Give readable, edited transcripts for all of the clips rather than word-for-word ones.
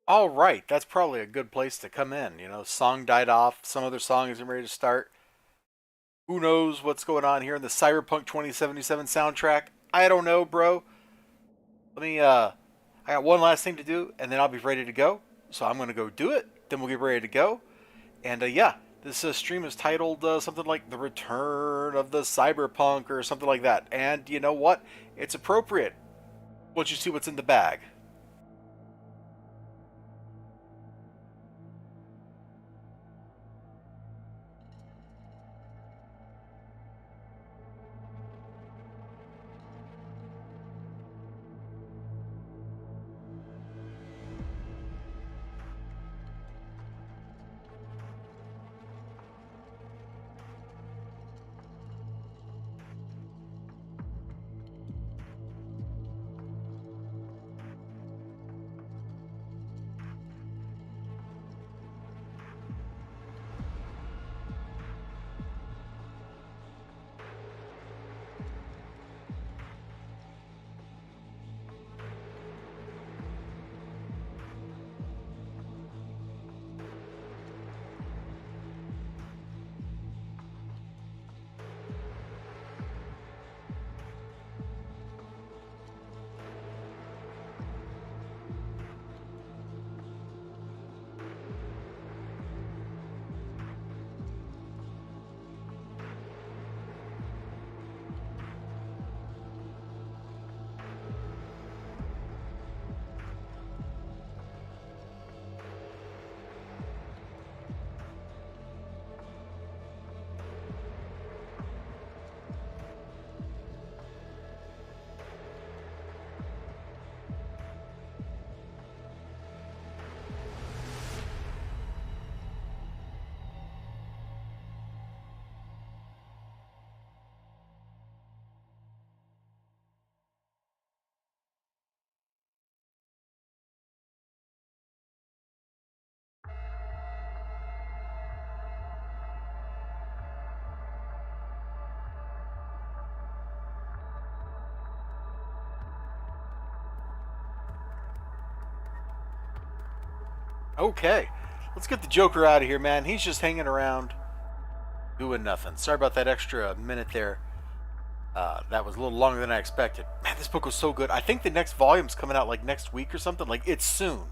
All right, that's probably a good place to come in. Song died off, some other song isn't ready to start. Who knows what's going on here in the Cyberpunk 2077 soundtrack? I don't know, bro. Let me I got one last thing to do and then I'll be ready to go. So I'm going to go do it. Then we'll get ready to go. And yeah, this stream is titled something like The Return of the Cyberpunk or something like that. And you know what? It's appropriate once you see what's in the bag. Okay, let's get the Joker out of here, man. He's just hanging around doing nothing. Sorry about that extra minute there. That was a little longer than I expected. Man, this book was so good. I think the next volume's coming out like next week or something. Like, it's soon.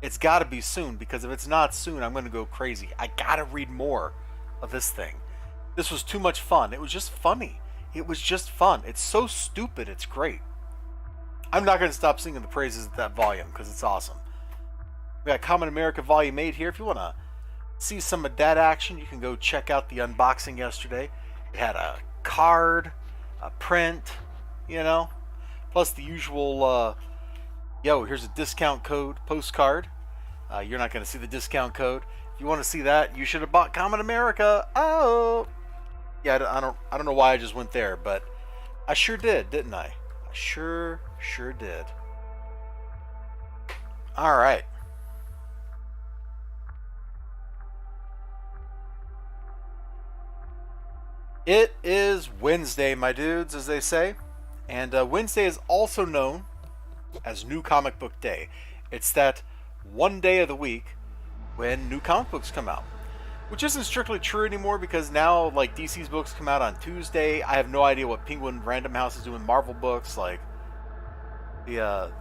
It's got to be soon because if it's not soon, I'm going to go crazy. I got to read more of this thing. This was too much fun. It was just funny. It was just fun. It's so stupid. It's great. I'm not going to stop singing the praises of that volume because it's awesome. We got Common America Volume 8 here. If you want to see some of that action, you can go check out the unboxing yesterday. It had a card, a print, plus the usual, here's a discount code postcard. You're not going to see the discount code. If you want to see that, you should have bought Common America. Oh, yeah, I don't know why I just went there, but I sure did, didn't I? I sure did. All right. It is Wednesday, my dudes, as they say. And Wednesday is also known as New Comic Book Day. It's that one day of the week when new comic books come out. Which isn't strictly true anymore because now, like, DC's books come out on Tuesday. I have no idea what Penguin Random House is doing Marvel books. Like, the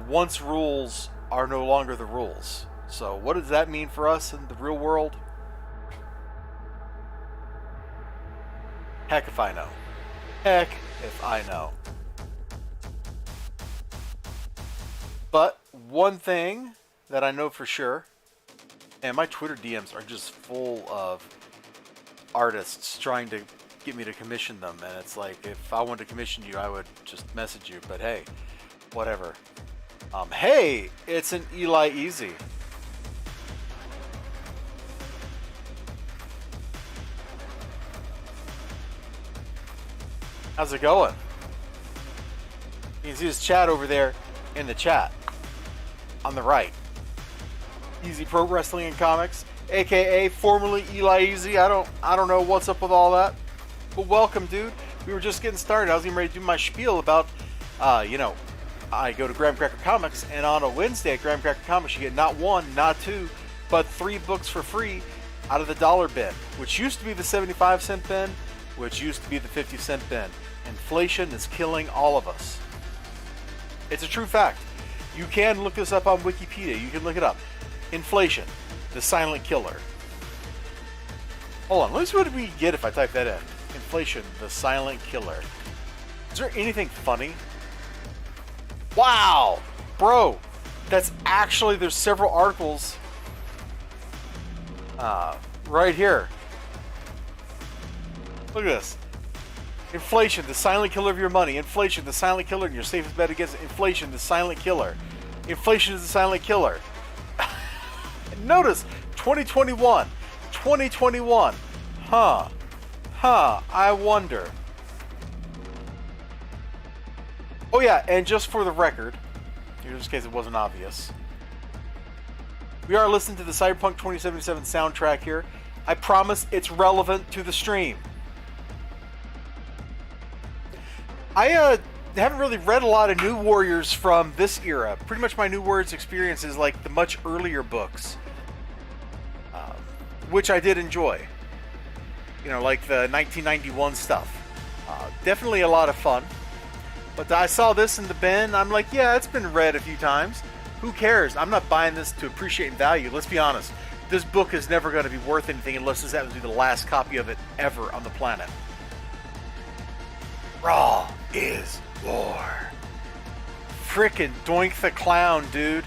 once rules are no longer the rules. So what does that mean for us in the real world? Heck if I know. Heck if I know. But one thing that I know for sure, and my Twitter DMs are just full of artists trying to get me to commission them. And it's like, if I wanted to commission you, I would just message you. But hey, whatever. Hey, it's an Eli Easy. How's it going? You can see his chat over there in the chat on the right. Easy Pro Wrestling and Comics, aka formerly Eli Easy. I don't know what's up with all that. But welcome, dude. We were just getting started. I was getting ready to do my spiel about I go to Graham Cracker Comics, and on a Wednesday at Graham Cracker Comics, you get not one, not two, but 3 books for free out of the dollar bin, which used to be the 75-cent bin, which used to be the 50-cent bin. Inflation is killing all of us. It's a true fact. You can look this up on Wikipedia. You can look it up. Inflation, the silent killer. Hold on, let me see what we get if I type that in. Inflation, the silent killer. Is there anything funny? Wow! Bro, that's actually, there's several articles right here. Look at this. Inflation, the silent killer of your money. Inflation, the silent killer in your safest bet against inflation, the silent killer. Inflation is the silent killer. Notice, 2021. 2021. Huh. I wonder. Oh yeah, and just for the record, just in case it wasn't obvious, we are listening to the Cyberpunk 2077 soundtrack here. I promise it's relevant to the stream. I haven't really read a lot of New Warriors from this era. Pretty much my New Warriors experience is like the much earlier books, which I did enjoy. You know, like the 1991 stuff. Definitely a lot of fun. But I saw this in the bin. I'm like, yeah, it's been read a few times. Who cares? I'm not buying this to appreciate value. Let's be honest. This book is never going to be worth anything unless this happens to be the last copy of it ever on the planet. Raw is war. Frickin' Doink the Clown, dude.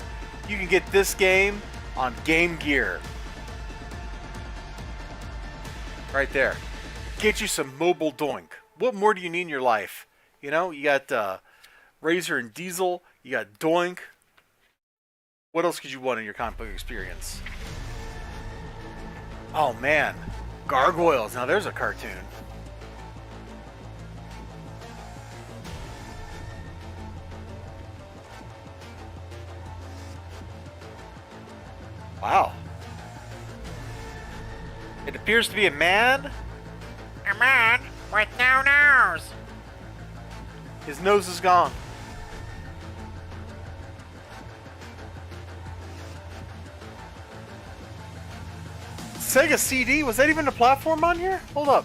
You can get this game on Game Gear. Right there. Get you some mobile Doink. What more do you need in your life? You know, you got Razor and Diesel. You got Doink. What else could you want in your comic book experience? Oh, man. Gargoyles. Now, there's a cartoon. Wow. It appears to be a man. A man with no nose. His nose is gone. Sega CD? Was that even a platform on here? Hold up.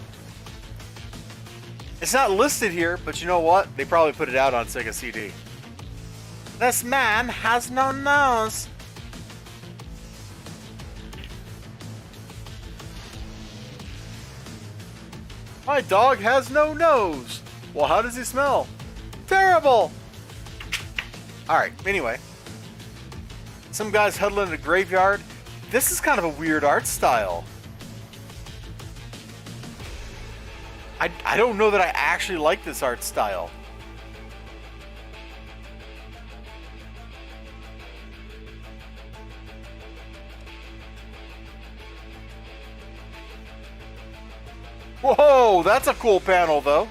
It's not listed here, but you know what? They probably put it out on Sega CD. This man has no nose. My dog has no nose. Well, how does he smell? Terrible. Alright, anyway. Some guys huddling in a graveyard. This is kind of a weird art style. I don't know that I actually like this art style. Whoa, that's a cool panel, though.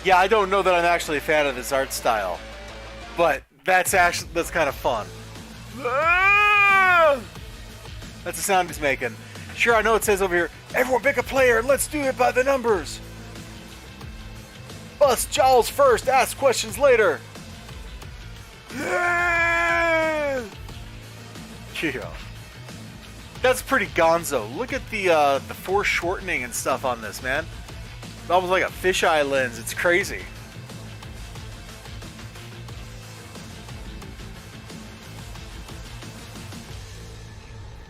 Yeah, I don't know that I'm actually a fan of this art style, but that's kind of fun. That's the sound he's making. Sure, I know it says over here, everyone pick a player and let's do it by the numbers. Bust jowls first, ask questions later. Yeah. That's pretty gonzo. Look at the foreshortening and stuff on this, man. It's almost like a fisheye lens. It's crazy.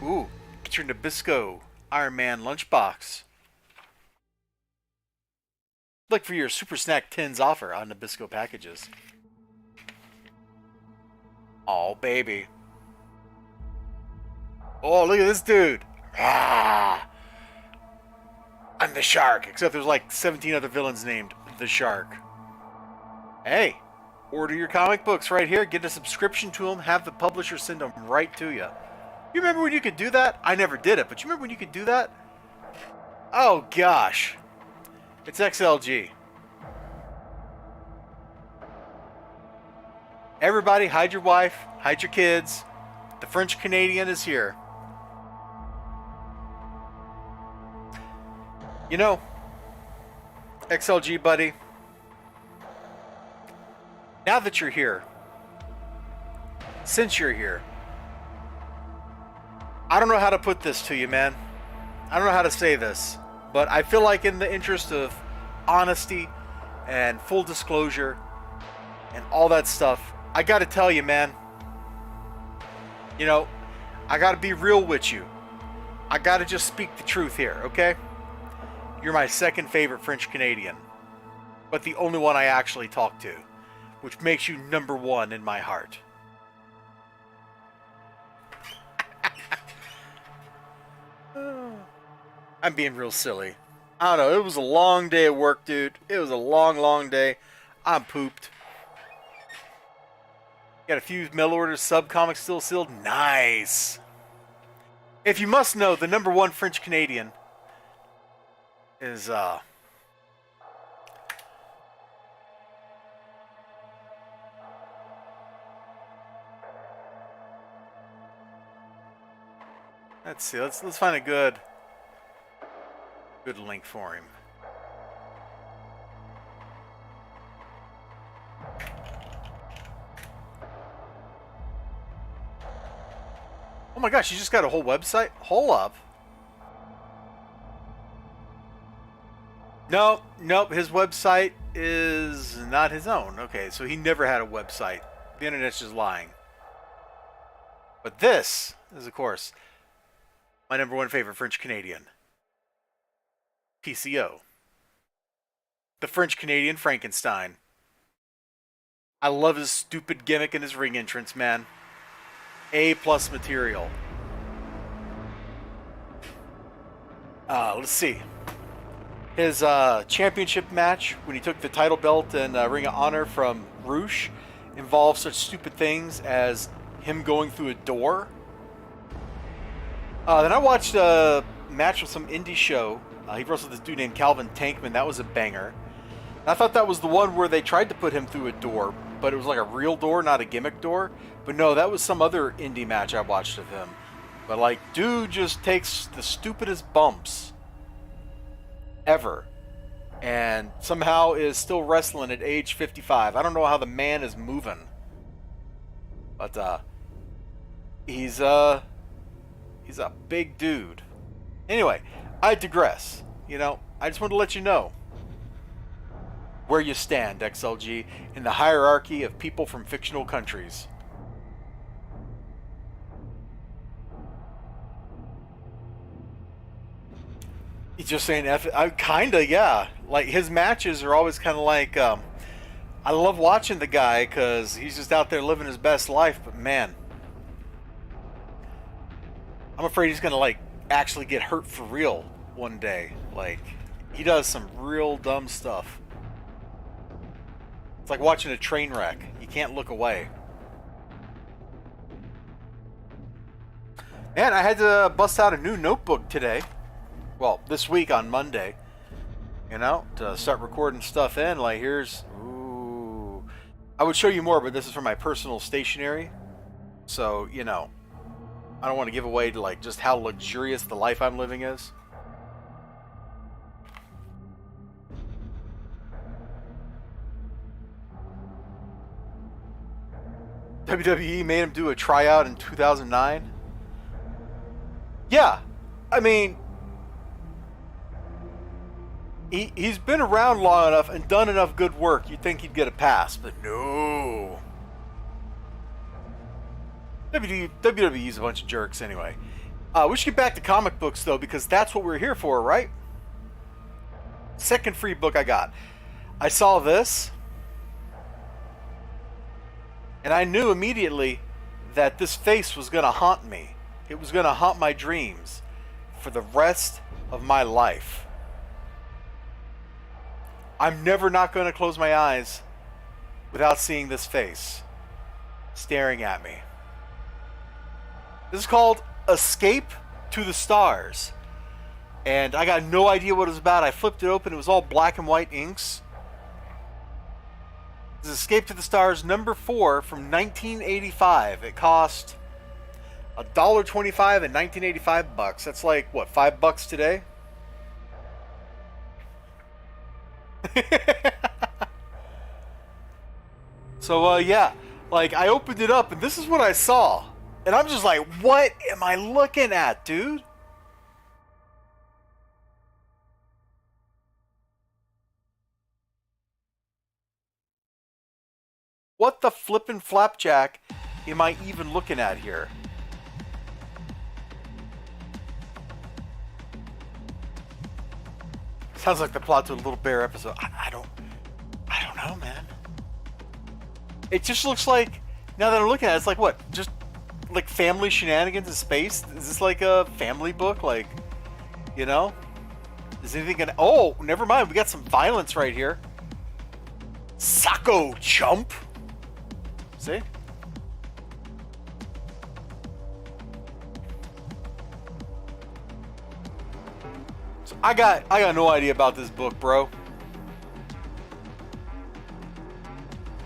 Ooh, get your Nabisco Iron Man lunchbox. Look for your Super Snack Tins offer on Nabisco packages. Oh, baby. Oh, look at this dude. Ah. I'm the Shark. Except there's like 17 other villains named the Shark. Hey, order your comic books right here. Get a subscription to them. Have the publisher send them right to you. You remember when you could do that? I never did it, but you remember when you could do that? Oh, gosh. It's XLG. Everybody, hide your wife, hide your kids. The French Canadian is here. You know, XLG buddy, now that you're here, since you're here, I don't know how to put this to you, man. I don't know how to say this, but I feel like in the interest of honesty and full disclosure and all that stuff, I gotta tell you, man, you know, I gotta be real with you. I gotta just speak the truth here, okay? You're my second favorite French Canadian, but the only one I actually talk to, which makes you number one in my heart. I'm being real silly. I don't know. It was a long day at work, dude. It was a long, long day. I'm pooped. Got a few mail orders, sub-comics still sealed. Nice. If you must know, the number one French Canadian is, let's see. Let's find a good link for him. Oh my gosh, you just got a whole website? Hold up. Nope, his website is not his own. Okay, so he never had a website. The internet's just lying. But this is, of course, my number one favorite French Canadian. PCO. The French Canadian Frankenstein. I love his stupid gimmick and his ring entrance, man. A+ material. Let's see. His championship match, when he took the title belt and Ring of Honor from Roosh, involved such stupid things as him going through a door. Then I watched a match with some indie show. He wrestled this dude named Calvin Tankman. That was a banger. And I thought that was the one where they tried to put him through a door, but it was like a real door, not a gimmick door. But no, that was some other indie match I watched of him. But like, dude just takes the stupidest bumps ever and somehow is still wrestling at age 55. I don't know how the man is moving. But he's a big dude. Anyway, I digress. You know, I just wanted to let you know where you stand, XLG, in the hierarchy of people from fictional countries. He's just saying kinda, yeah. Like, his matches are always kind of like, I love watching the guy because he's just out there living his best life, but man, I'm afraid he's gonna, like, actually get hurt for real one day. Like, he does some real dumb stuff. It's like watching a train wreck. You can't look away. Man, I had to bust out a new notebook today. Well, this week on Monday. You know, to start recording stuff in. Like, here's... Ooh. I would show you more, but this is from my personal stationery. So, you know, I don't want to give away to, like, just how luxurious the life I'm living is. WWE made him do a tryout in 2009. Yeah, I mean, he's been around long enough and done enough good work. You'd think he'd get a pass, but no. WWE's a bunch of jerks anyway. We should get back to comic books, though, because that's what we're here for, right? Second free book I got. I saw this, and I knew immediately that this face was going to haunt me. It was going to haunt my dreams for the rest of my life. I'm never not going to close my eyes without seeing this face staring at me. This is called Escape to the Stars. And I got no idea what it was about. I flipped it open. It was all black and white inks. This is Escape to the Stars number 4 from 1985. It cost $1.25 and 1985 bucks. That's like, what, $5 today? So, yeah. Like, I opened it up, and this is what I saw. And I'm just like, what am I looking at, dude? What the flippin' flapjack am I even looking at here? Sounds like the plot to a Little Bear episode. I don't know, man. It just looks like, now that I'm looking at it, it's like what? Just like family shenanigans in space? Is this like a family book? Like, you know? Is anything gonna... Oh, never mind. We got some violence right here. Sacco chump. See? So I got no idea about this book, bro.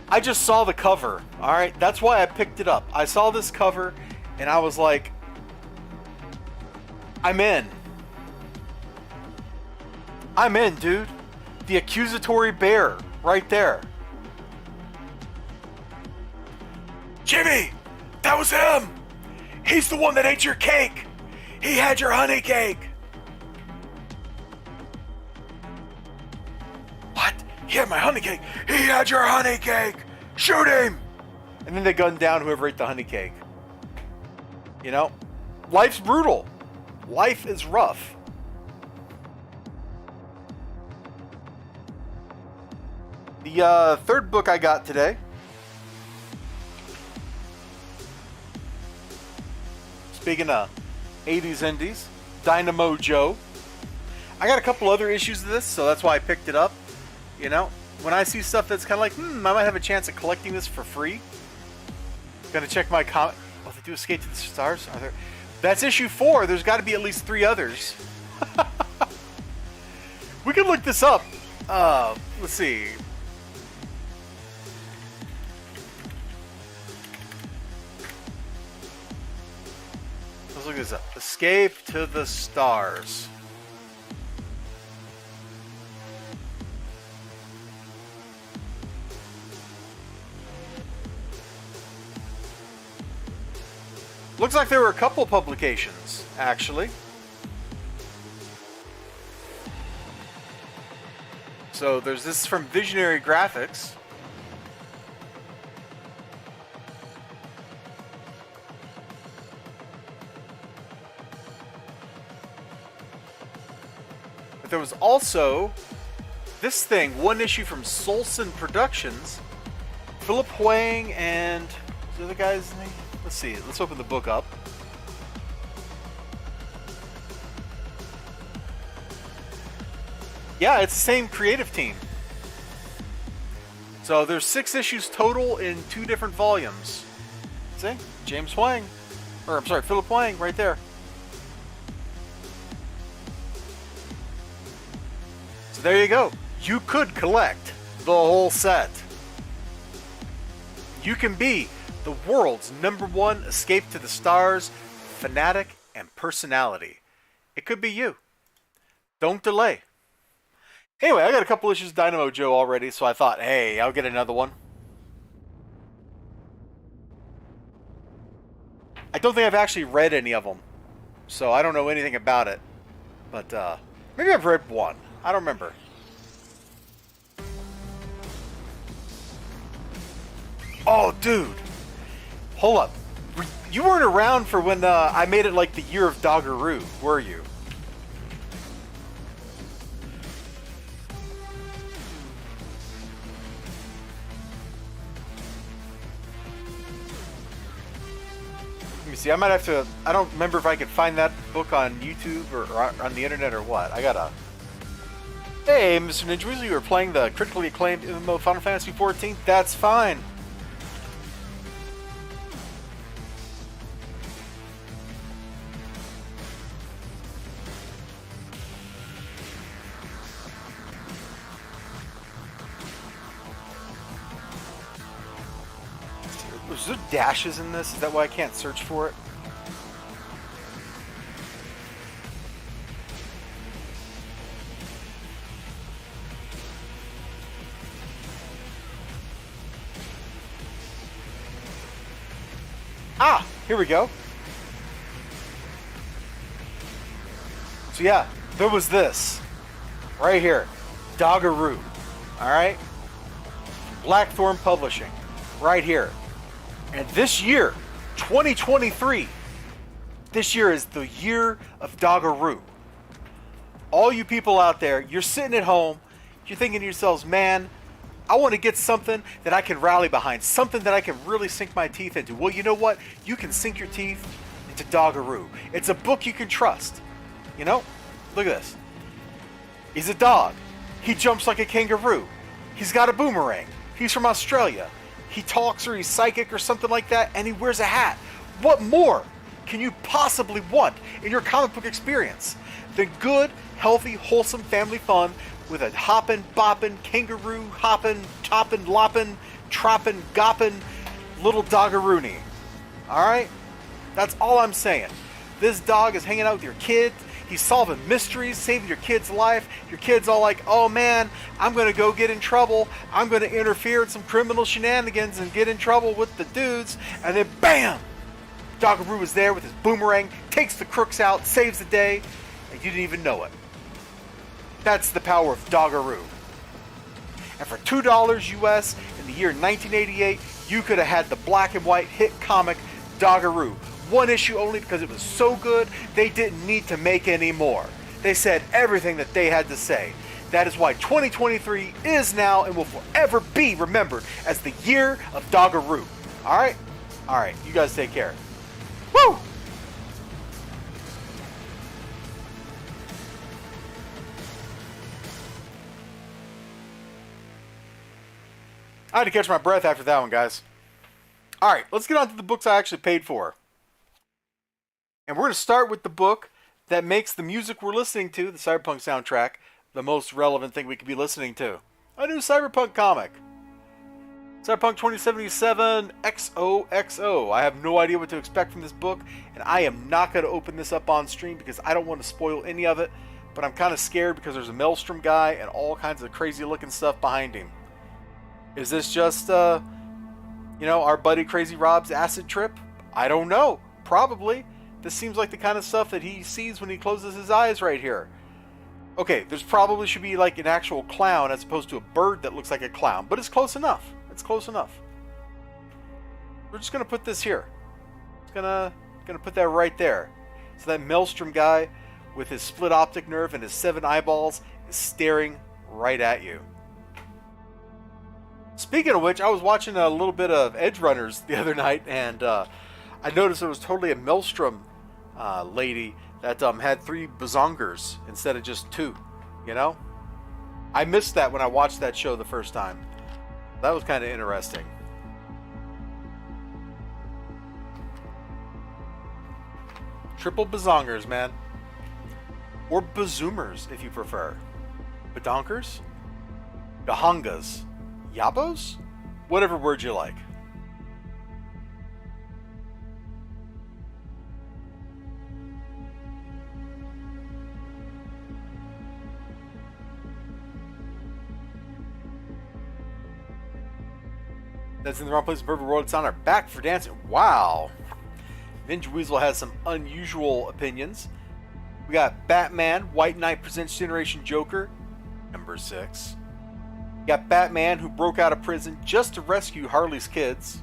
I just saw the cover, alright? That's why I picked it up. I saw this cover, and I was like, I'm in. I'm in, dude. The accusatory bear, right there. Jimmy! That was him! He's the one that ate your cake! He had your honey cake! What? He had my honey cake! He had your honey cake! Shoot him! And then they gunned down whoever ate the honey cake. You know? Life's brutal. Life is rough. The third book I got today. Speaking of 80s indies, Dynamo Joe. I got a couple other issues of this, so that's why I picked it up. You know, when I see stuff that's kind of like, I might have a chance of collecting this for free. Gonna check my comment. Oh, they do Escape to the Stars? Are there? That's issue 4. There's got to be at least 3 others. We can look this up. Let's see. Let's look this up. Escape to the Stars. Looks like there were a couple publications, actually. So there's this from Visionary Graphics. But there was also this thing, one issue from Solson Productions. Philip Huang and... Is the other guy's name? Let's see. Let's open the book up. Yeah, it's the same creative team. So there's 6 issues total in 2 different volumes. See? James Huang. Or, I'm sorry, Philip Huang right there. So there you go. You could collect the whole set. You can be the world's #1 Escape to the Stars fanatic and personality. It could be you. Don't delay. Anyway, I got a couple issues of Dynamo Joe already, so I thought, hey, I'll get another one. I don't think I've actually read any of them, so I don't know anything about it. But maybe I've read one. I don't remember. Oh, dude. Hold up. You weren't around for when I made it like the year of Doggeroo, were you? Let me see. I might have to... I don't remember if I could find that book on YouTube or on the internet or what. I gotta... Hey, Mr. Ninja Weasley, you were playing the critically acclaimed MMO Final Fantasy XIV? That's fine. Is there dashes in this? Is that why I can't search for it? Ah, here we go. So yeah, there was this. Right here. Doggeroo. Alright? Blackthorn Publishing. Right here. And this year, 2023, this year is the year of Doggeroo. All you people out there, you're sitting at home, you're thinking to yourselves, man, I want to get something that I can rally behind, something that I can really sink my teeth into. Well, you know what? You can sink your teeth into Doggeroo. It's a book you can trust. You know? Look at this. He's a dog. He jumps like a kangaroo. He's got a boomerang. He's from Australia. He talks or he's psychic or something like that, and he wears a hat. What more can you possibly want in your comic book experience than good, healthy, wholesome family fun with a hoppin', boppin', kangaroo, hoppin', toppin', loppin', troppin', goppin' little doggeroony? Alright? That's all I'm saying. This dog is hanging out with your kid. He's solving mysteries, saving your kid's life. Your kid's all like, oh man, I'm going to go get in trouble. I'm going to interfere in some criminal shenanigans and get in trouble with the dudes. And then bam! Doggeroo is there with his boomerang, takes the crooks out, saves the day, and you didn't even know it. That's the power of Doggeroo. And for $2 US in the year 1988, you could have had the black and white hit comic Doggeroo. One issue only because it was so good, they didn't need to make any more. They said everything that they had to say. That is why 2023 is now and will forever be remembered as the year of Doggeroo. Alright? Alright, you guys take care. Woo! I had to catch my breath after that one, guys. Alright, let's get on to the books I actually paid for. And we're going to start with the book that makes the music we're listening to, the Cyberpunk soundtrack, the most relevant thing we could be listening to. A new Cyberpunk comic. Cyberpunk 2077 XOXO. I have no idea what to expect from this book, and I am not going to open this up on stream because I don't want to spoil any of it, but I'm kind of scared because there's a Maelstrom guy and all kinds of crazy looking stuff behind him. Is this just, our buddy Crazy Rob's acid trip? I don't know. Probably. This seems like the kind of stuff that he sees when he closes his eyes right here. Okay, there's probably should be like an actual clown as opposed to a bird that looks like a clown, but it's close enough. It's close enough. We're just gonna put this here. It's gonna put that right there. So that Maelstrom guy with his split optic nerve and his 7 eyeballs is staring right at you. Speaking of which, I was watching a little bit of Edge Runners the other night, and I noticed it was totally a Maelstrom lady that had 3 bazongers instead of just 2, you know? I missed that when I watched that show the first time. That was kind of interesting. Triple bazongers, man. Or bazoomers, if you prefer. Badonkers? Gahongas? Yabos? Whatever word you like. That's in the wrong place in the perfect world. It's on our back for dancing. Wow. Ninja Weasel has some unusual opinions. We got Batman, White Knight presents Generation Joker, number 6. We got Batman who broke out of prison just to rescue Harley's kids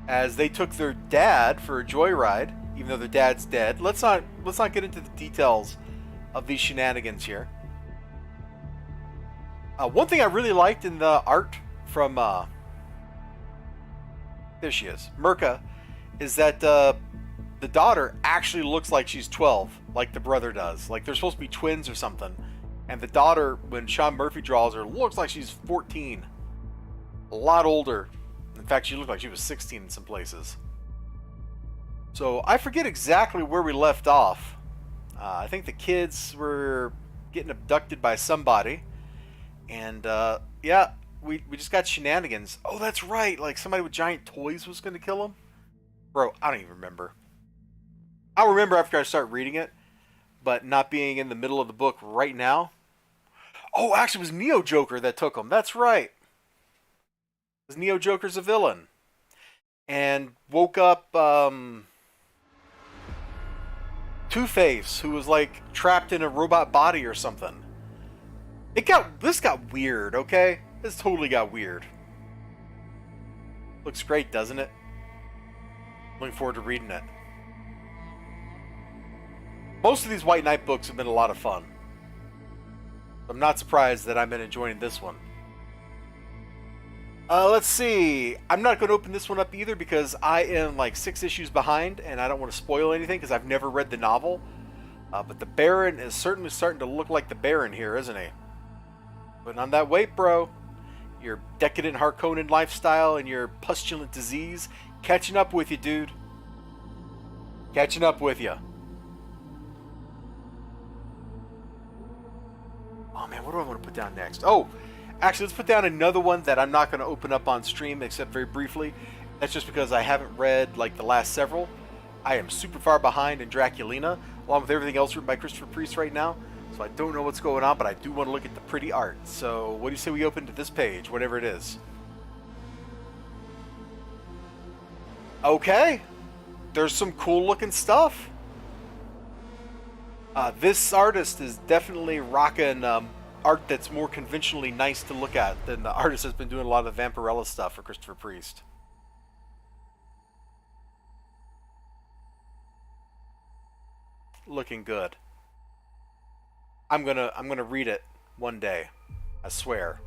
as they took their dad for a joyride, even though their dad's dead. Let's not get into the details of these shenanigans here. One thing I really liked in the art from there she is, Mirka, is that the daughter actually looks like she's 12, like the brother does. Like they're supposed to be twins or something. And the daughter, when Sean Murphy draws her, looks like she's 14. A lot older. In fact, she looked like she was 16 in some places. So I forget exactly where we left off. I think the kids were getting abducted by somebody. And yeah, we just got shenanigans. Oh, that's right. Like somebody with giant toys was going to kill him. Bro, I don't even remember. I'll remember after I start reading it, but not being in the middle of the book right now. Oh, actually, it was Neo Joker that took him. That's right. Because Neo Joker's a villain. and woke up Two-Face, who was like trapped in a robot body or something. This got weird, okay? This totally got weird. Looks great, doesn't it? Looking forward to reading it. Most of these White Knight books have been a lot of fun. I'm not surprised that I've been enjoying this one. Let's see. I'm not going to open this one up either because I am like 6 issues behind and I don't want to spoil anything because I've never read the novel. But the Baron is certainly starting to look like the Baron here, isn't he? Putting on that weight, bro. Your decadent Harkonnen lifestyle and your pustulant disease catching up with you, dude. Catching up with you. Oh man, what do I want to put down next? Oh, actually, let's put down another one that I'm not going to open up on stream except very briefly. That's just because I haven't read like the last several. I am super far behind in Draculina, along with everything else written by Christopher Priest right now. So I don't know what's going on, but I do want to look at the pretty art. So what do you say we open to this page, whatever it is? Okay. There's some cool looking stuff. This artist is definitely rocking art that's more conventionally nice to look at than the artist that's been doing a lot of the Vampirella stuff for Christopher Priest. Looking good. I'm gonna read it one day. I swear.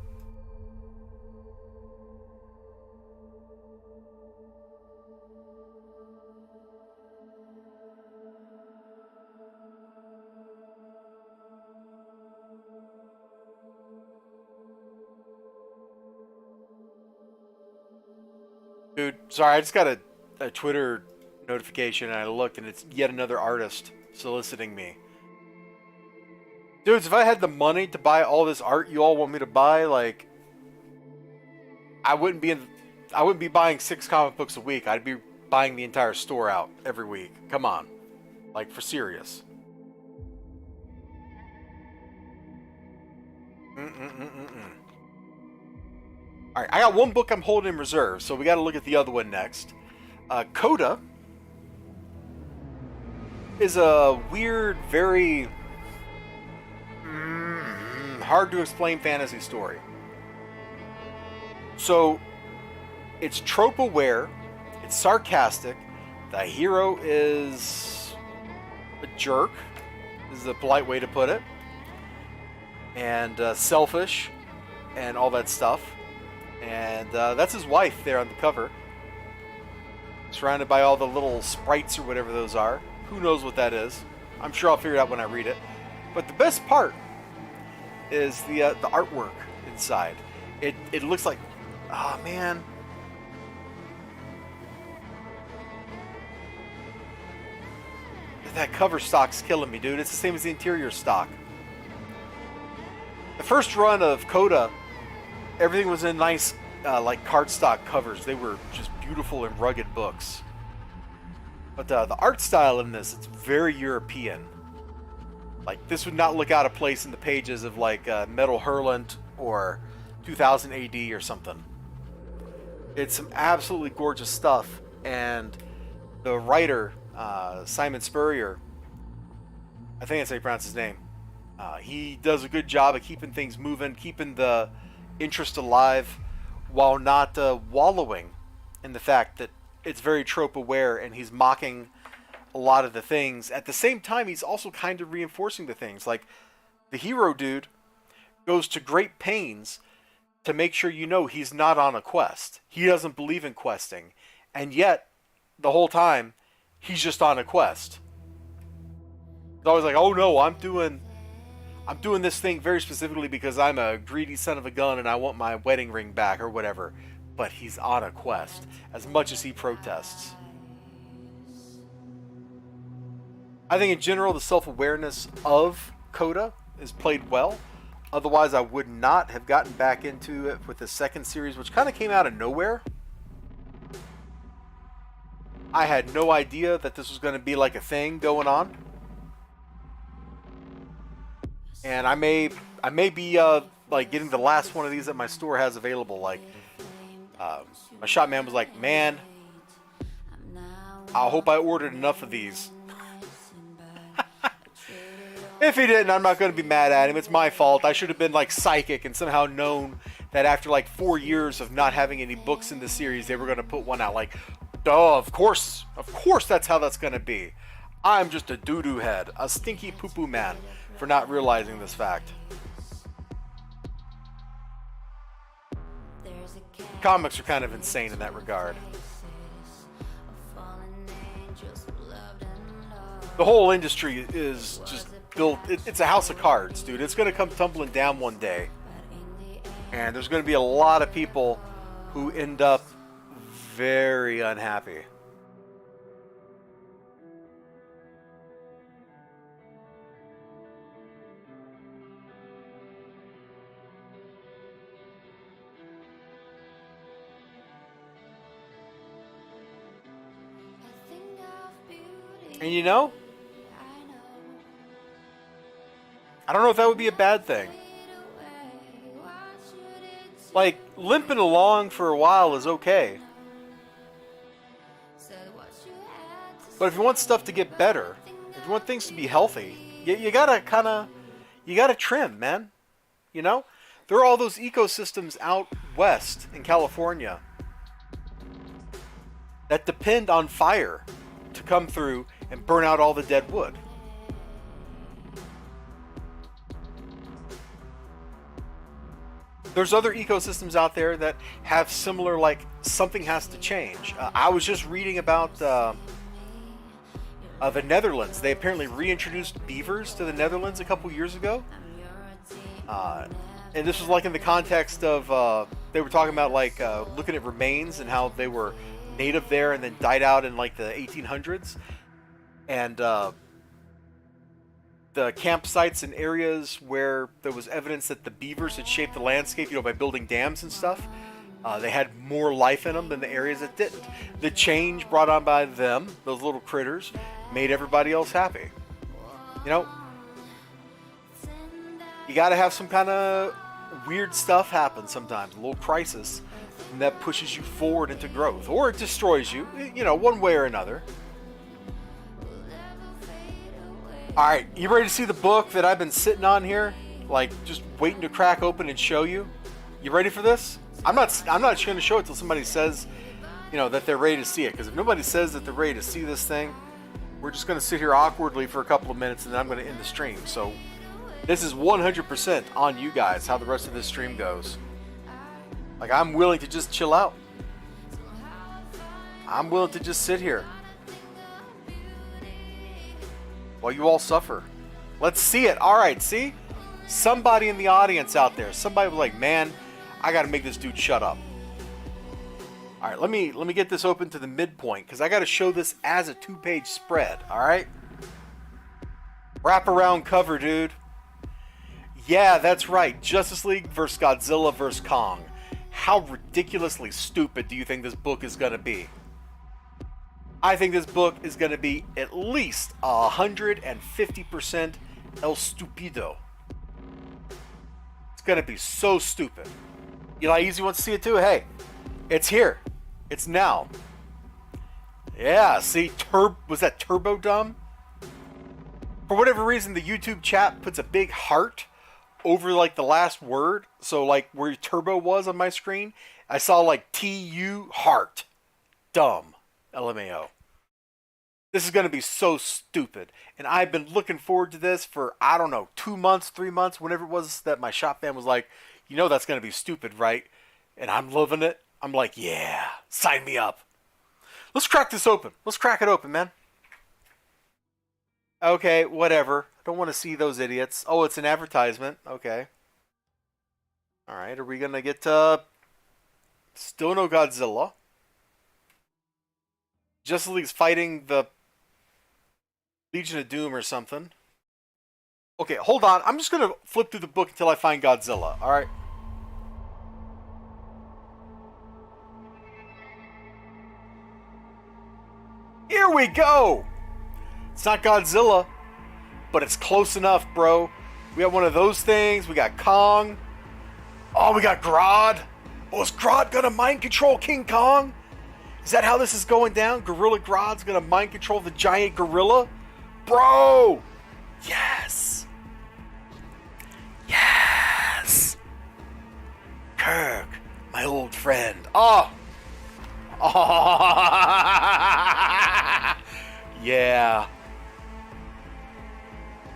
Dude, sorry, I just got a Twitter notification and I looked and it's yet another artist soliciting me. Dudes, if I had the money to buy all this art you all want me to buy, like I wouldn't be buying 6 comic books a week. I'd be buying the entire store out every week. Come on. Like for serious. Alright, I got one book I'm holding in reserve, so we got to look at the other one next. Coda is a weird, very hard to explain fantasy story. So, it's trope aware, it's sarcastic, the hero is a jerk, is the polite way to put it, and selfish, and all that stuff. And that's his wife there on the cover. Surrounded by all the little sprites or whatever those are. Who knows what that is? I'm sure I'll figure it out when I read it. But the best part is the artwork inside. It looks like... Oh, man. That cover stock's killing me, dude. It's the same as the interior stock. The first run of Coda, everything was in nice, like cardstock covers. They were just beautiful and rugged books. But the art style in this, it's very European. Like, this would not look out of place in the pages of, like, Metal Hurlant or 2000 AD or something. It's some absolutely gorgeous stuff. And the writer, Simon Spurrier, I think that's how you pronounce his name, he does a good job of keeping things moving, keeping the interest alive, while not wallowing in the fact that it's very trope aware and he's mocking a lot of the things. At the same time, he's also kind of reinforcing the things. Like, the hero dude goes to great pains to make sure you know he's not on a quest. He doesn't believe in questing. And yet, the whole time, he's just on a quest. He's always like, oh no, I'm doing this thing very specifically because I'm a greedy son of a gun and I want my wedding ring back or whatever. But he's on a quest, as much as he protests. I think in general the self-awareness of Coda is played well. Otherwise I would not have gotten back into it with the second series, which kind of came out of nowhere. I had no idea that this was going to be like a thing going on. And I may be like getting the last one of these that my store has available. Like, my shop man was like, man, I hope I ordered enough of these. If he didn't, I'm not going to be mad at him. It's my fault. I should have been like psychic and somehow known that after like 4 years of not having any books in the series, they were going to put one out. Like, duh, of course that's how that's going to be. I'm just a doo-doo head, a stinky poo-poo man for not realizing this fact. Comics are kind of insane in that regard. The whole industry is just built, it's a house of cards, dude. It's going to come tumbling down one day. And there's going to be a lot of people who end up very unhappy. And you know, I don't know if that would be a bad thing. Like, limping along for a while is okay. But if you want stuff to get better, if you want things to be healthy, you gotta you gotta trim, man. You know? There are all those ecosystems out west in California that depend on fire to come through and burn out all the dead wood. There's other ecosystems out there that have similar, like, something has to change. I was just reading about the Netherlands. They apparently reintroduced beavers to the Netherlands a couple years ago. And this was like in the context of, they were talking about like looking at remains and how they were native there and then died out in like the 1800s. And the campsites and areas where there was evidence that the beavers had shaped the landscape, you know, by building dams and stuff, they had more life in them than the areas that didn't. The change brought on by them, those little critters, made everybody else happy. You know, you got to have some kind of weird stuff happen sometimes, a little crisis, and that pushes you forward into growth, or it destroys you, you know, one way or another. Alright, you ready to see the book that I've been sitting on here? Like, just waiting to crack open and show you? You ready for this? I'm not going to show it till somebody says, you know, that they're ready to see it. Because if nobody says that they're ready to see this thing, we're just going to sit here awkwardly for a couple of minutes and then I'm going to end the stream. So, this is 100% on you guys, how the rest of this stream goes. Like, I'm willing to just chill out. I'm willing to just sit here while you all suffer. Let's see it. Alright, see? Somebody in the audience out there, somebody was like, man, I gotta make this dude shut up. Alright, let me get this open to the midpoint, because I gotta show this as a 2-page spread, alright? Wraparound cover, dude. Yeah, that's right. Justice League versus Godzilla versus Kong. How ridiculously stupid do you think this book is gonna be? I think this book is going to be at least 150% el stupido. It's going to be so stupid. You know how easy you want to see it too? Hey, it's here. It's now. Yeah, see, was that turbo dumb? For whatever reason, the YouTube chat puts a big heart over like the last word. So like where turbo was on my screen, I saw like TU heart. Dumb. LMAO. This is going to be so stupid. And I've been looking forward to this for, I don't know, 2 months, 3 months, whenever it was that my shop fan was like, you know that's going to be stupid, right? And I'm loving it. I'm like, yeah, sign me up. Let's crack this open. Let's crack it open, man. Okay, whatever. I don't want to see those idiots. Oh, it's an advertisement. Okay. Alright, are we going to get still no Godzilla? Justice League's fighting the Legion of Doom or something. Okay, hold on. I'm just going to flip through the book until I find Godzilla. Alright. Here we go! It's not Godzilla, but it's close enough, bro. We got one of those things. We got Kong. Oh, we got Grodd. Oh, is Grodd gonna mind control King Kong? Is that how this is going down? Gorilla Grodd's gonna mind control the giant gorilla? Bro! Yes! Yes! Kirk, my old friend. Oh! Oh! Yeah.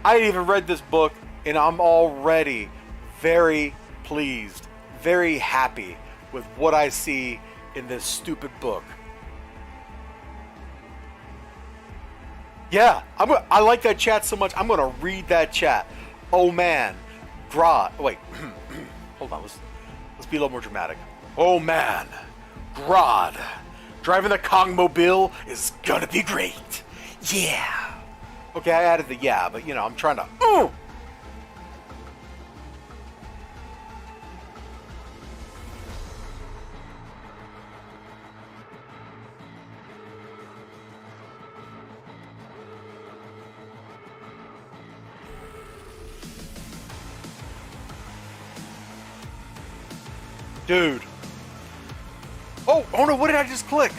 I ain't even read this book, and I'm already very pleased, very happy with what I see in this stupid book. Yeah, I like that chat so much. I'm gonna read that chat. Oh man, Grodd. Wait, hold on. Let's be a little more dramatic. Oh man, Grodd, driving the Kongmobile is gonna be great. Yeah. Okay, I added the yeah, but you know, I'm trying to. Dude. Oh no, what did I just click?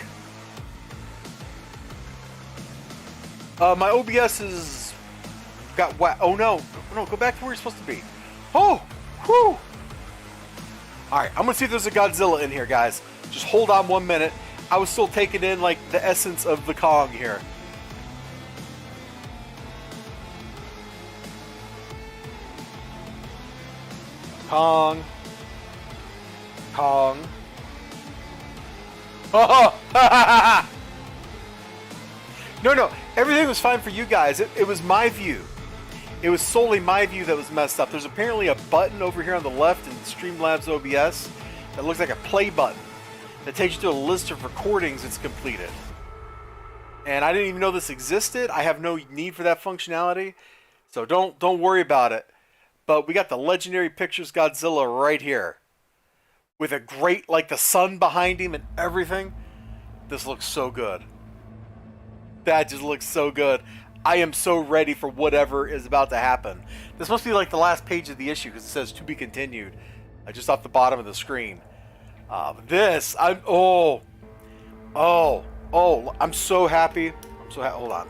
My OBS is got wet. Oh no, go back to where you're supposed to be. Oh, whew. Alright, I'm gonna see if there's a Godzilla in here, guys. Just hold on 1 minute. I was still taking in like the essence of the Kong here. Kong. Oh! No, everything was fine for you guys. It was my view. It was solely my view that was messed up. There's apparently a button over here on the left in Streamlabs OBS that looks like a play button that takes you to a list of recordings it's completed. And I didn't even know this existed. I have no need for that functionality, so don't worry about it. But we got the Legendary Pictures Godzilla right here, with a great, like, the sun behind him and everything. This looks so good. That just looks so good. I am so ready for whatever is about to happen. This must be like the last page of the issue because it says to be continued, just off the bottom of the screen. I'm so happy. Hold on.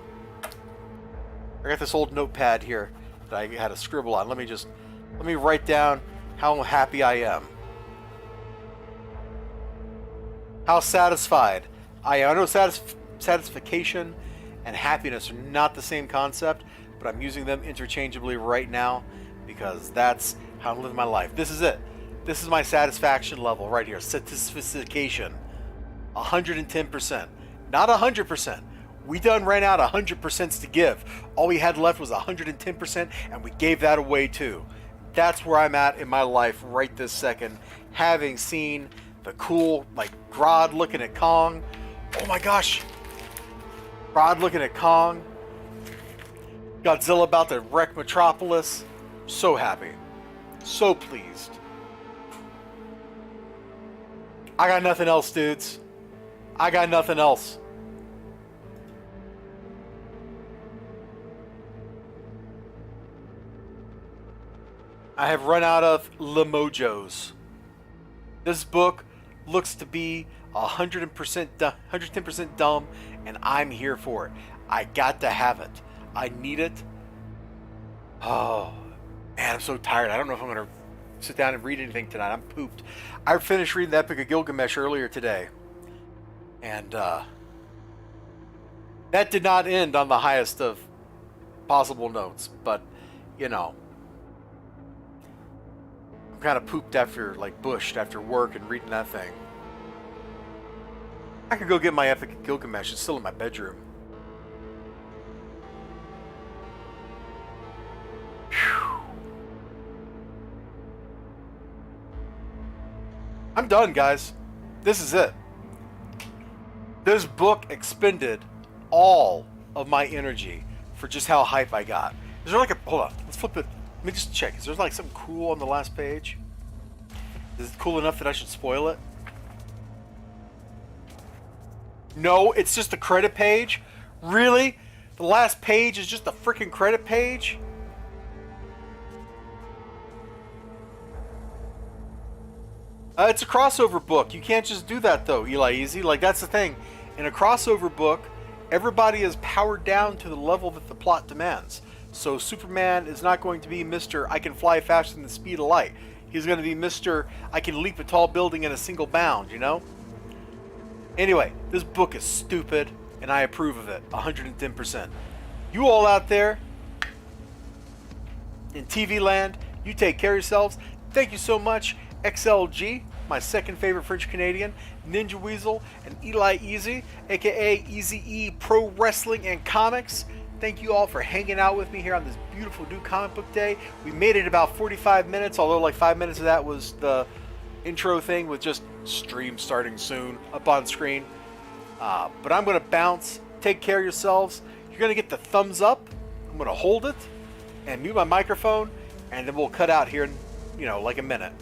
I got this old notepad here that I had to scribble on. Let me write down how happy I am. How satisfied I am. I know satisfaction and happiness are not the same concept, but I'm using them interchangeably right now because that's how I'm living my life. This is it. This is my satisfaction level right here. Satisfaction. 110%. Not 100%. We done ran out 100% to give. All we had left was 110%, and we gave that away too. That's where I'm at in my life right this second, having seen the cool, like, Grodd looking at Kong. Oh my gosh. Grodd looking at Kong. Godzilla about to wreck Metropolis. So happy. So pleased. I got nothing else, dudes. I got nothing else. I have run out of Lemojos. This book looks to be 110% dumb, and I'm here for it. I got to have it. I need it. Oh, man, I'm so tired. I don't know if I'm going to sit down and read anything tonight. I'm pooped. I finished reading the Epic of Gilgamesh earlier today, and that did not end on the highest of possible notes, but, you know, I'm kind of pooped after, like, bushed after work and reading that thing. I could go get my Epic of Gilgamesh. It's still in my bedroom. Whew. I'm done, guys. This is it. This book expended all of my energy for just how hype I got. Is there like a... Hold on. Let's flip it. Let me just check. Is there like something cool on the last page? Is it cool enough that I should spoil it? No, it's just a credit page? Really? The last page is just a freaking credit page? It's a crossover book. You can't just do that though, Eli Easy. Like, that's the thing. In a crossover book, everybody is powered down to the level that the plot demands. So Superman is not going to be Mr. I can fly faster than the speed of light. He's going to be Mr. I can leap a tall building in a single bound, you know? Anyway, this book is stupid, and I approve of it 110%. You all out there in TV land, you take care of yourselves. Thank you so much, XLG, my second favorite French Canadian, Ninja Weasel, and Eli Easy, aka Easy E Pro Wrestling and Comics. Thank you all for hanging out with me here on this beautiful new comic book day. We made it about 45 minutes, although like 5 minutes of that was the intro thing with just stream starting soon up on screen. But I'm going to bounce. Take care of yourselves. You're going to get the thumbs up. I'm going to hold it and mute my microphone, and then we'll cut out here in, like a minute.